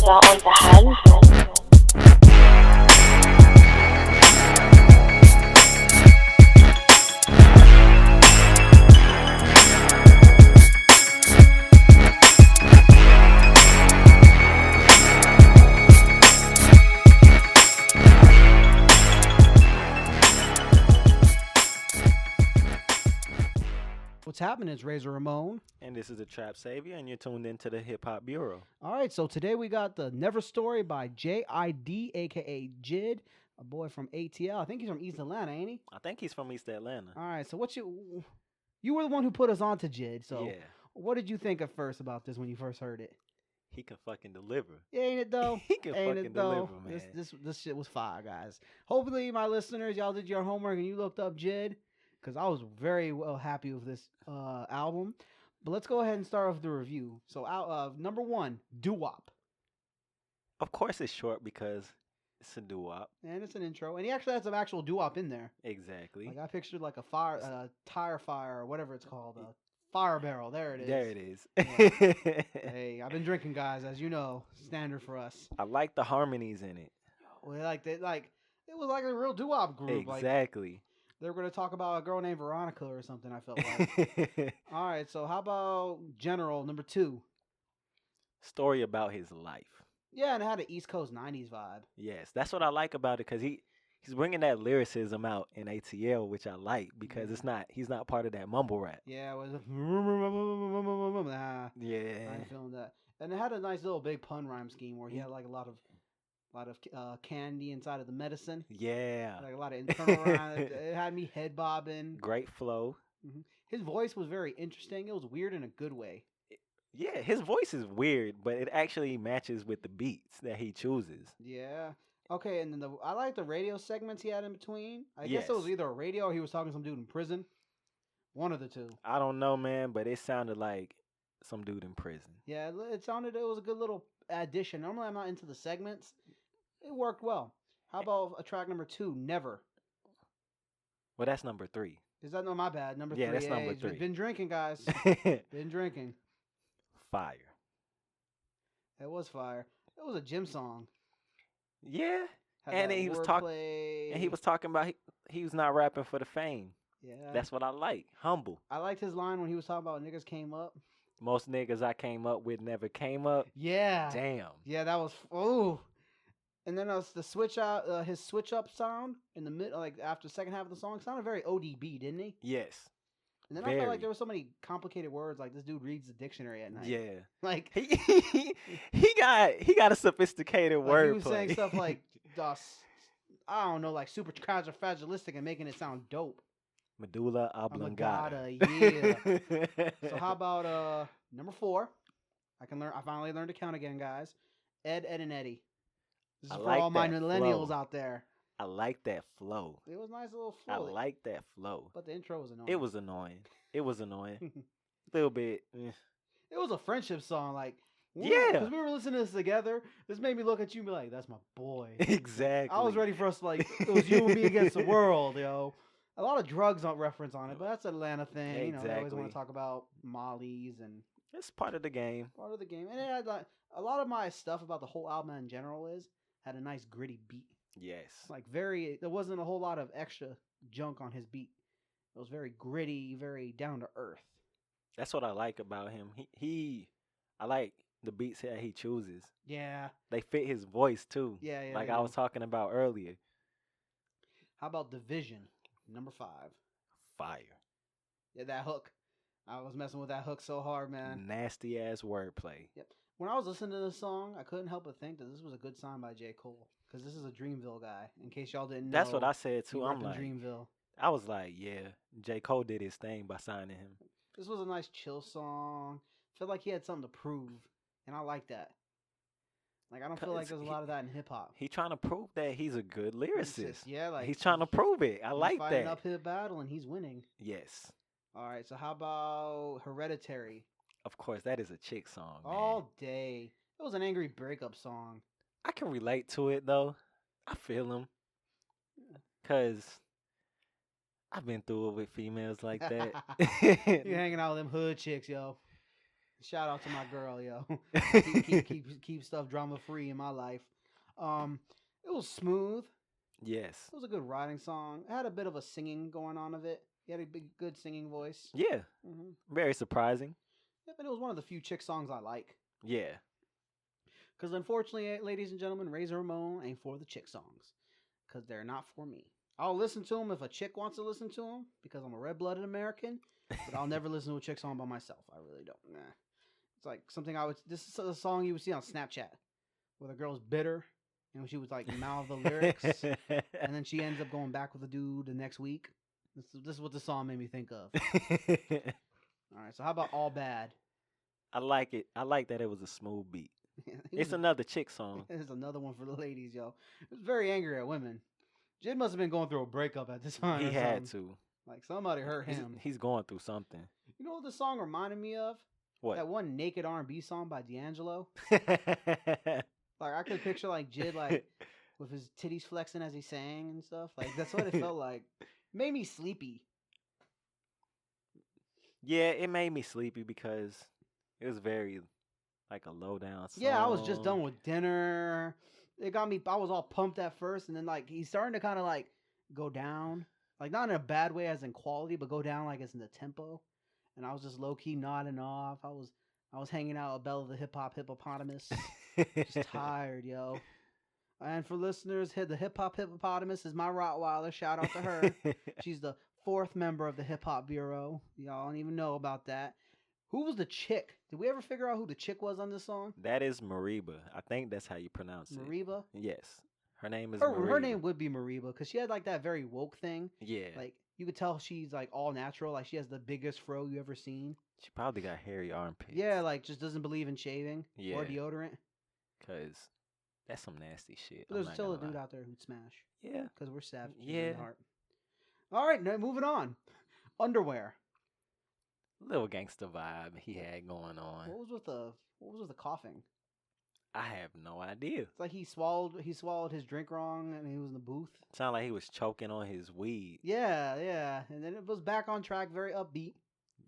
Razer on the hand. What's happening? It's Razer Ramon. And this is the Trap Savior, and you're tuned into the Hip Hop Bureau. All right, so today we got the Never Story by J.I.D, aka J.I.D, a boy from ATL. I think he's from East Atlanta, ain't he? I think he's from East Atlanta. All right, so you were the one who put us on to J.I.D, so Yeah, what did you think at first about this when you first heard it? he can fucking deliver. Yeah, ain't it though? He can Ain't fucking it though? deliver, man. This shit was fire, guys. Hopefully, my listeners, y'all did your homework and you looked up J.I.D, because I was very well happy with this album. But let's go ahead and start off the review. So, number one, doo-wop. Of course, it's short because it's a doo-wop. And it's an intro. And he actually has some actual doo-wop in there. Exactly. Like, I pictured like a tire fire or whatever it's called. A fire barrel. There it is. There it is. Yeah. Hey, I've been drinking, guys, as you know. Standard for us. I like the harmonies in it. Well, it was like a real doo-wop group. Exactly. They were going to talk about a girl named Veronica or something, I felt like. All right, so how about General, number two? Story about his life. Yeah, and it had an East Coast 90s vibe. Yes, that's what I like about it, because he's bringing that lyricism out in ATL, which I like, because he's not part of that mumble rap. Yeah, it was nah, Yeah. I ain't feeling that. And it had a nice little big pun rhyme scheme where he had like a lot of candy inside of the medicine. Yeah. Like a lot of internal rhyme. It had me head bobbing. Great flow. Mm-hmm. His voice was very interesting. It was weird in a good way. Yeah, his voice is weird, but it actually matches with the beats that he chooses. Yeah. Okay, and then I like the radio segments he had in between. I guess it was either a radio or he was talking to some dude in prison. One of the two. I don't know, man, but it sounded like some dude in prison. Yeah, it was a good little addition. Normally I'm not into the segments. It worked well. How about track number two, Never? Well, that's number three. Is that no? My bad. Number three. Yeah, that's number three. Been drinking, guys. Been drinking. Fire. It was fire. It was a gym song. Yeah, Had and that he was wordplay. and he was talking about he was not rapping for the fame. Yeah, That's what I like. Humble. I liked his line when he was talking about niggas came up. Most niggas I came up with never came up. Yeah. Damn. Yeah, that was ooh. And then the switch out, his switch up sound in the mid, like after the second half of the song, sounded very ODB, didn't he? Yes. And then I felt like there were so many complicated words. Like this dude reads the dictionary at night. Yeah. Like he got a sophisticated word. He was saying stuff like, I don't know, like super fragilistic and making it sound dope. Medulla oblongata. Yeah. So how about number four? I finally learned to count again, guys. Ed, and Eddie. This is for all my millennials out there. I like that flow. It was a nice little flow. I like that flow. But the intro was annoying. It was annoying. It was annoying. A little bit. It was a friendship song. Like, yeah. Because we were listening to this together. This made me look at you and be like, that's my boy. Exactly. I was ready for us to, like, it was you and me against the world, yo. A lot of drugs on reference on it, but that's an Atlanta thing. Exactly. You know, they always want to talk about mollies and... It's part of the game. Part of the game. And it had, like, a lot of my stuff about the whole album in general had a nice gritty beat. Yes. Like there wasn't a whole lot of extra junk on his beat. It was very gritty, very down to earth. That's what I like about him. I like the beats that he chooses. Yeah. They fit his voice too. Yeah. Like I was talking about earlier. How about Division, number 5? Fire. Yeah, that hook. I was messing with that hook so hard, man. Nasty ass wordplay. Yep. When I was listening to this song, I couldn't help but think that this was a good sign by J. Cole. Because this is a Dreamville guy, in case y'all didn't know. That's what I said too. I'm like, Dreamville. I was like, yeah, J. Cole did his thing by signing him. This was a nice chill song. Felt like he had something to prove, and I like that. Like, I don't feel like there's a lot of that in hip hop. He trying to prove that he's a good lyricist. Yeah, like he's trying to prove it. I like that. He's fighting an uphill battle, and he's winning. Yes. All right, so how about Hereditary? Of course, that is a chick song. Man. All day. It was an angry breakup song. I can relate to it though. I feel him. Cause I've been through it with females like that. You hanging out with them hood chicks, yo. Shout out to my girl, yo. Keep stuff drama free in my life. It was smooth. Yes. It was a good writing song. It had a bit of a singing going on of it. He had a good singing voice. Yeah. Mm-hmm. Very surprising. Yeah, but it was one of the few chick songs I like. Yeah. Because unfortunately, ladies and gentlemen, Razer Ramon ain't for the chick songs. Because they're not for me. I'll listen to them if a chick wants to listen to them. Because I'm a red-blooded American. But I'll never listen to a chick song by myself. I really don't. Nah. It's like something I would. This is a song you would see on Snapchat. Where the girl's bitter. And she was like mouth the lyrics. And then she ends up going back with the dude the next week. This is what the song made me think of. All right, so how about All Bad? I like it. I like that it was a smooth beat. It's another chick song. It's another one for the ladies, yo. It was very angry at women. Jid must have been going through a breakup at this time. He or had something. to. Like somebody hurt him. He's going through something. You know what the song reminded me of? What? That one naked R&B song by D'Angelo. Like I could picture like Jid like with his titties flexing as he sang and stuff. Like that's what it felt like. Made me sleepy. Yeah, it made me sleepy because it was very like a low down song. Yeah, I was just done with dinner. It got me. I was all pumped at first, and then like he's starting to kind of like go down, like not in a bad way as in quality, but go down like as in the tempo. And I was just low key nodding off. I was hanging out with Bella the hippopotamus. Just tired, yo. And for listeners, the hippopotamus is my Rottweiler. Shout out to her. She's the 4th member of the Hip Hop Bureau. Y'all don't even know about that. Who was the chick? Did we ever figure out who the chick was on this song? That is Mariba. I think that's how you pronounce it. Mariba? Yes. Her name is Mariba. Her name would be Mariba because she had like that very woke thing. Yeah. Like you could tell she's like all natural. Like she has the biggest fro you ever seen. She probably got hairy armpits. Yeah, like just doesn't believe in shaving or deodorant. Because that's some nasty shit. But there's still a dude out there who'd smash. Yeah. Because we're savages Yeah. in the heart. All right, now moving on. Underwear. Little gangster vibe he had going on. What was with the coughing? I have no idea. It's like he swallowed his drink wrong and he was in the booth. Sounded like he was choking on his weed. Yeah. And then it was back on track, very upbeat.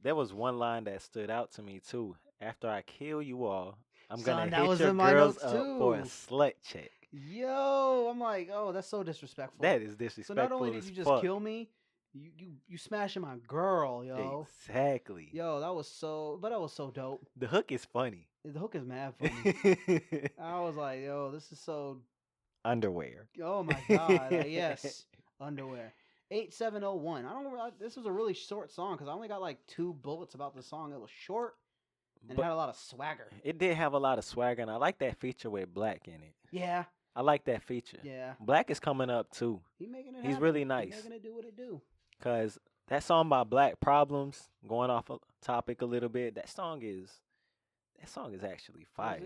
There was one line that stood out to me too. After I kill you all, I'm Son, gonna hit your girls up for a slut check. Yo, I'm like, oh, that's so disrespectful. That is disrespectful. So not only did you just kill me, you smashing my girl, yo. Exactly. Yo, that was so dope. The hook is funny. The hook is mad funny. I was like, yo, this is so underwear. Oh my god, yes, underwear. 8701. I don't know. This was a really short song because I only got like 2 bullets about the song. It was short and it had a lot of swagger. It did have a lot of swagger, and I like that feature with Black in it. Yeah. I like that feature. Yeah. Black is coming up too. He's He's really nice. He's making it do what it do. Cause that song by Black Problems, going off a topic a little bit, that song is actually fire.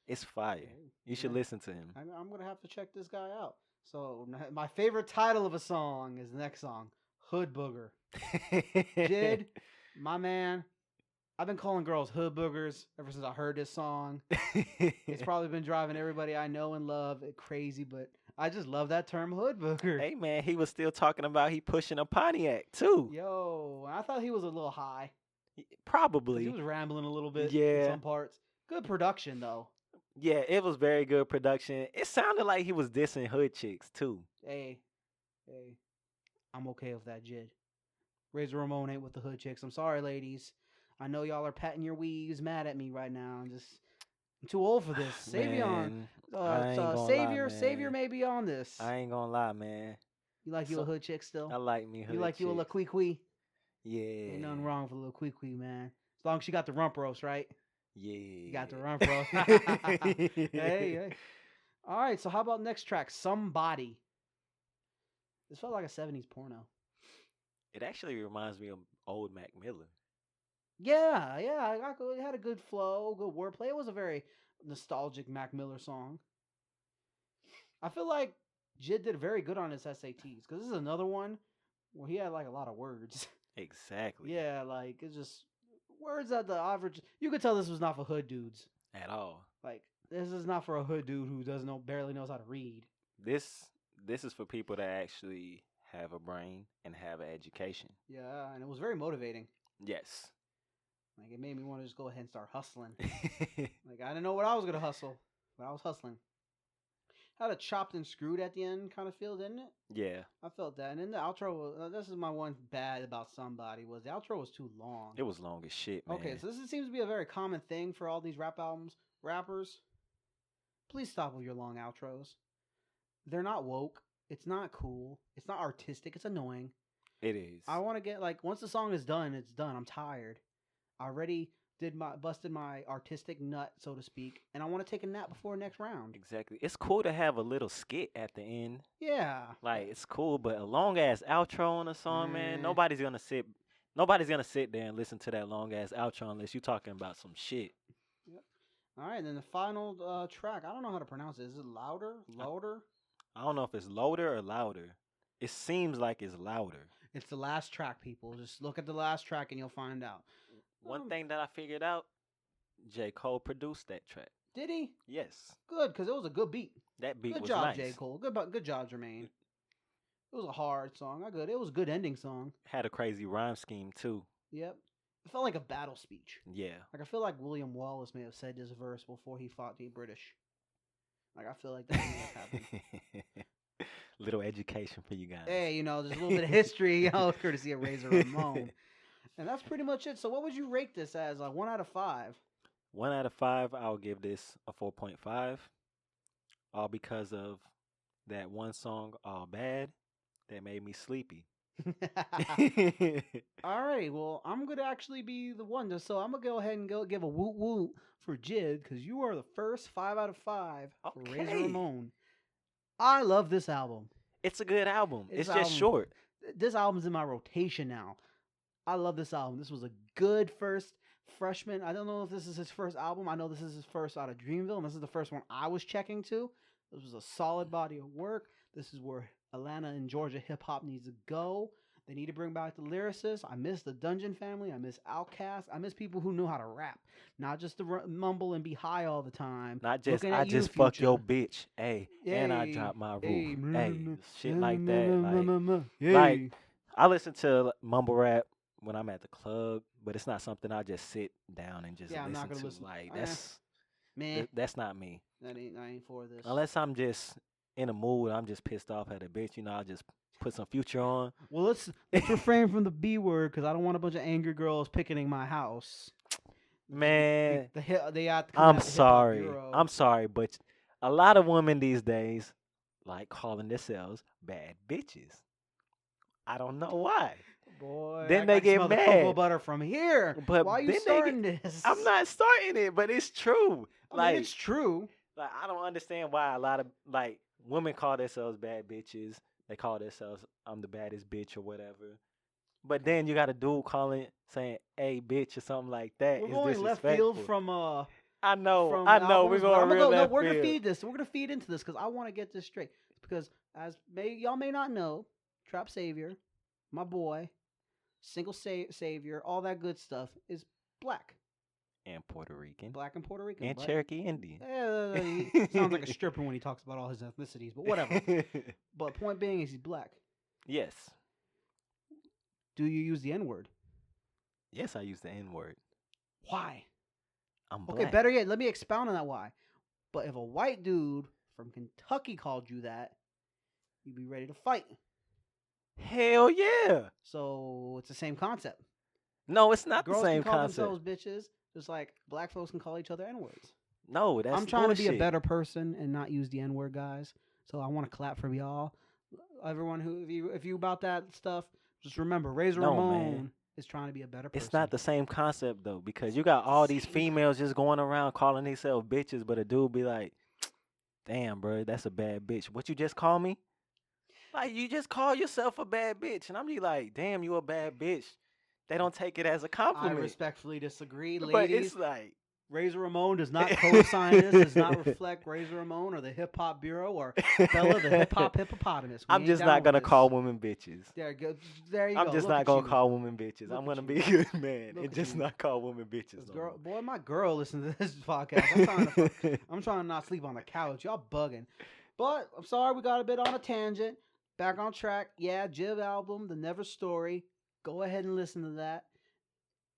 It's fire. You should listen to him. I'm gonna have to check this guy out. So my favorite title of a song is the next song, Hood Booger. Jid, my man, I've been calling girls hood boogers ever since I heard this song. It's probably been driving everybody I know and love crazy, but I just love that term, hood booger. Hey man, he was still talking about he pushing a Pontiac too. Yo, I thought he was a little high. Probably. He was rambling a little bit. Yeah. In some parts. Good production though. Yeah, it was very good production. It sounded like he was dissing hood chicks too. Hey, I'm okay with that, Jid. Razer Ramon ain't with the hood chicks. I'm sorry, ladies. I know y'all are patting your weaves mad at me right now. I'm too old for this. Savion, Savior may be on this. I ain't gonna lie, man. You like you a hood chick still? I like me hood You like chicks. you a little quee. Yeah. Ain't nothing wrong with a little quee, man. As long as she got the rump roast, right? Yeah. You got the rump roast. Hey. All right, so how about next track, Somebody? This felt like a 70s porno. It actually reminds me of old Mac Miller. Yeah. It had a good flow, good wordplay. It was a very nostalgic Mac Miller song. I feel like Jid did very good on his SATs because this is another one where he had like a lot of words. Exactly. Yeah, like it's just words at the average. You could tell this was not for hood dudes At all. Like this is not for a hood dude who barely knows how to read. This is for people that actually have a brain and have an education. Yeah, and it was very motivating. Yes. Like it made me want to just go ahead and start hustling. Like I didn't know what I was gonna hustle, but I was hustling. Had a chopped and screwed at the end kind of feel, didn't it? Yeah, I felt that. And then the outro. This is my one bad about Somebody was the outro was too long. it was long as shit, man. Okay, so seems to be a very common thing for all these rap albums. Rappers, please stop with your long outros. They're not woke. It's not cool. It's not artistic. It's annoying. It is. I want to get like once the song is done, it's done. I'm tired. I already busted my artistic nut, so to speak, and I want to take a nap before next round. Exactly. It's cool to have a little skit at the end. Yeah. Like it's cool, but a long ass outro on a song, man. Nobody's gonna sit there and listen to that long ass outro unless you're talking about some shit. Yep. All right, and then the final track. I don't know how to pronounce it. Is it louder? Louder? I don't know if it's loader or louder. It seems like it's louder. It's the last track, people. Just look at the last track and you'll find out. One thing that I figured out, J. Cole produced that track. Did he? Yes. Good, because it was a good beat. That beat good was job, nice. J. Cole. Good job, Jermaine. It was a hard song. It was a good ending song. Had a crazy rhyme scheme too. Yep. It felt like a battle speech. Yeah. Like I feel like William Wallace may have said this verse before he fought the British. Like I feel like that may have happened. Little education for you guys. Hey, there's a little bit of history, courtesy of Razer Ramon. And that's pretty much it. So what would you rate this as? Like 1 out of 5? 1 out of 5, I'll give this a 4.5. All because of that one song, All Bad, that made me sleepy. All right, well, I'm going to actually be the one. So I'm going to go ahead and give a woot woot for J.I.D because you are the first 5 out of 5 for Razer Ramon. I love this album. It's a good album. It's just short. This album's in my rotation now. I love this album. This was a good first freshman. I don't know if this is his first album. I know this is his first out of Dreamville, and this is the first one I was checking to. This was a solid body of work. This is where Atlanta and Georgia hip-hop needs to go. They need to bring back the lyricists. I miss the Dungeon Family. I miss Outkast. I miss people who knew how to rap. Not just to mumble and be high all the time. Not just, I just fuck your bitch. Hey, and I drop my roof. Hey, shit like that. Like, I listen to mumble rap when I'm at the club, but it's not something I just sit down and just listen to. Listen. Like, that's not me. I ain't for this. Unless I'm just in a mood, I'm just pissed off at a bitch, I'll just put some Future on. Well, let's refrain from the B word because I don't want a bunch of angry girls picketing my house. Man, I'm sorry, but a lot of women these days like calling themselves bad bitches. I don't know why. Boy, then they get mad. The cocoa butter from here. But why are you starting this? I'm not starting it, but it's true. I mean, it's true. Like I don't understand why a lot of women call themselves bad bitches. They call themselves I'm the baddest bitch or whatever. But then you got a dude saying "hey bitch" or something like that. We're going left field from I know. We're going real left field. We're gonna feed this. We're gonna feed into this because I want to get this straight. Because y'all may not know, Trap Savior, my boy, single savior, all that good stuff is black. And Puerto Rican. Black and Puerto Rican. And Cherokee Indian. He sounds like a stripper when he talks about all his ethnicities, but whatever. But point being is he's black. Yes. Do you use the N-word? Yes, I use the N-word. Why? I'm black. Okay, better yet, let me expound on that why. But if a white dude from Kentucky called you that, you'd be ready to fight. Hell yeah. So it's the same concept. No, it's not Girls the same can call concept. themselves bitches, just like black folks can call each other N-words. No, that's I'm trying bullshit. to be a better person and not use the N-word, guys. So I want to clap for y'all. Everyone who, if you about that stuff, just remember, Razer Ramon is trying to be a better person. It's not the same concept though, because you got all these females just going around calling themselves bitches, but a dude be like, "Damn, bro, that's a bad bitch. What you just call me? Like you just call yourself a bad bitch," and I'm just like, "Damn, you a bad bitch." They don't take it as a compliment. I respectfully disagree, ladies. But it's like Razer Ramon does not co-sign this. Does not reflect Razer Ramon or the Hip Hop Bureau or Bella the Hip Hop Hippopotamus. I'm just not gonna call women bitches. There you go. I'm just not gonna call women bitches. I'm gonna be a good man and just not call women bitches. Boy, my girl listens to this podcast. I'm trying to not sleep on the couch. Y'all bugging. But I'm sorry we got a bit on a tangent. Back on track. Yeah, J.I.D album, The Never Story. Go ahead and listen to that.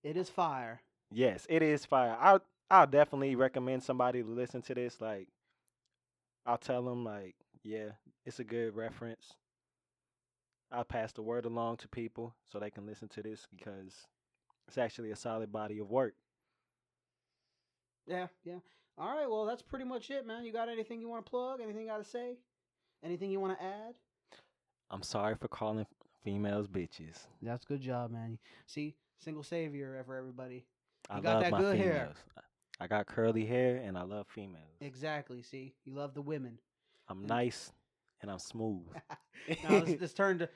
It is fire. Yes, it is fire. I'll definitely recommend somebody to listen to this. Like, I'll tell them like, yeah, it's a good reference. I'll pass the word along to people so they can listen to this because it's actually a solid body of work. Yeah, yeah. All right, well, that's pretty much it, man. You got anything you want to plug? Anything you got to say? Anything you want to add? I'm sorry for calling females bitches. That's a good job, man. See, single savior for everybody. I You got love that my good hair. females. I got curly hair and I love females. Exactly. See, you love the women. I'm And nice and I'm smooth. now this turned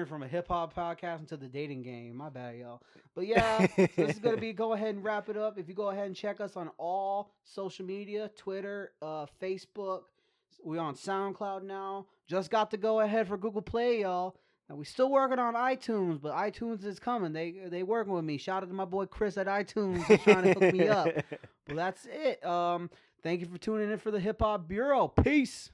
from a hip hop podcast into the dating game. My bad, y'all. But yeah, so this is gonna be go ahead and wrap it up. If you go ahead and check us on all social media, Twitter, Facebook, we're on SoundCloud now. Just got to go ahead for Google Play, y'all. Now we still working on iTunes, but iTunes is coming. They working with me. Shout out to my boy Chris at iTunes. He's trying to hook me up. Well, that's it. Thank you for tuning in for the Hip Hop Bureau. Peace.